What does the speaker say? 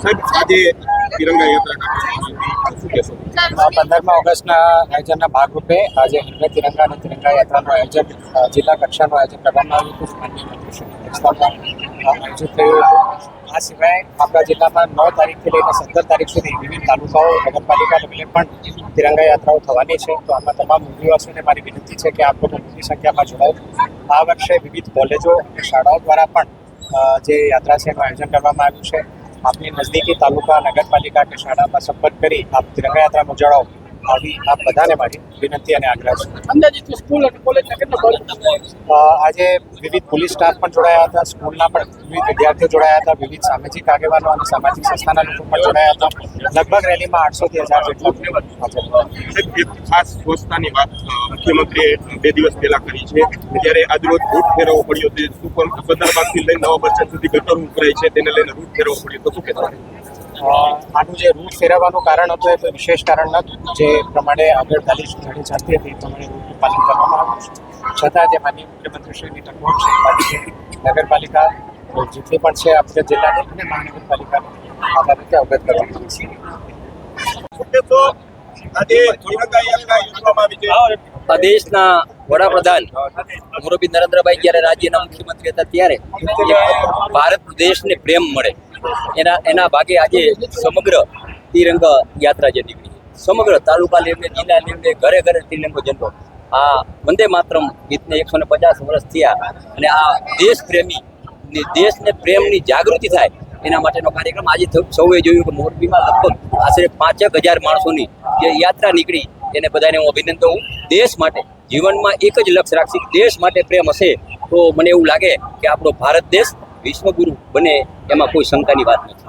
સાહેબ આજે તિરંગા યાત્રા શું કહેશો? 15 ઓગસ્ટના આયોજનના ભાગરૂપે આજે હિન્દ તિરંગા અને તિરંગા યાત્રાનું આયોજન જિલ્લા કક્ષાનું આયોજન કરવામાં આવ્યું હતું. માનનીય મંત્રીશ્રીની અધ્યક્ષતામાં આયોજિત થયું હતું. આ સિવાય આપણા જિલ્લામાં 9 તારીખથી લઈને 17 તારીખ સુધી વિવિધ તાલુકાઓ નગરપાલિકા લેવલે પણ તિરંગા યાત્રાઓ થવાની છે. તો આમાં તમામ ઉદ્યોગવાસીઓને મારી વિનંતી છે કે આપ લોકો મોટી સંખ્યામાં જોડાઓ. આ વર્ષે વિવિધ કોલેજો અને શાળાઓ દ્વારા પણ જે યાત્રા છે એનું આયોજન કરવામાં આવ્યું છે. આપની નજદીકી તાલુકા નગરપાલિકા કે શાળામાં સંપર્ક કરી આપ તિરંગા યાત્રામાં જોડાઓ, આવી આપ બધાને મારી વિનંતી અને આગ્રહ છે. અંદાજિત સ્કૂલ અને કોલેજના કેટલા આજે વિવિધ પોલીસ સ્ટાફ પણ જોડાયા હતા, સ્કૂલના પણ વિવિધ વિદ્યાર્થીઓ જોડાયા હતા, વિવિધ સામાજિક આગેવાનો અને સામાજિક સંસ્થાના લોકો પણ જોડાયા હતા. લગભગ રેલીમાં 800 થી 1000 જેટલા હાજર હતા. સાહેબ એક ખાસ સ્વચ્છતાની વાત મુખ્યમંત્રીએ 2 દિવસ પહેલા કરી છે. ત્યારે આજરોજ રૂટ ફેરવવો પડ્યો છે. સુપર સરદારબાગથી લઈને નવા બસ સ્ટેન્ડ સુધી ગટર ઉકરાય છે, તેને લઈને રૂટ ફેરવવો પડ્યો તો શું કહેશો? આનું જે રૂટ ફેરવવાનું કારણ હતું એ કોઈ વિશેષ કારણ નહોતું. જે પ્રમાણે આગળ તાલીમ ઘણી ચાલતી હતી એ પ્રમાણે રૂટનું પાલન કરવામાં આવ્યું છે. છતાં જે માનનીય મુખ્યમંત્રીશ્રીની ટકોર છે, નગરપાલિકા જેટલી પણ છે આપણા જિલ્લાની અને મહાનગરપાલિકાની આ બાબતે અવગત કરવામાં આવે છે. શું કહેશો? આજે તિરંગા યાત્રા યોજવામાં આવી છે. આ દેશના વડાપ્રધાન મોરબી નરેન્દ્રભાઈ જ્યારે રાજ્યના મુખ્યમંત્રી હતા ત્યારે ભારત દેશને પ્રેમ મળે એના ભાગે આજે સમગ્ર તિરંગા યાત્રા જે નીકળી, સમગ્ર તાલુકા લેવલે, જિલ્લા લેવલે, ઘરે ઘરે તિરંગો ઝંડો. આ વંદે માતરમ ગીતને 150 વર્ષ થયા અને આ દેશ પ્રેમી દેશને પ્રેમની જાગૃતિ થાય એના માટેનો કાર્યક્રમ આજે સૌએ જોયું કે મોરબીમાં લગભગ આશરે 5000 માણસોની જે યાત્રા નીકળી. એને બધાને હું અભિનંદન દઉં. દેશ માટે જીવનમાં એક જ લક્ષ્ય રાખશે કે દેશ માટે પ્રેમ હશે તો મને એવું લાગે કે આપણો ભારત દેશ વિશ્વગુરુ બને એમાં કોઈ શંકાની વાત નથી.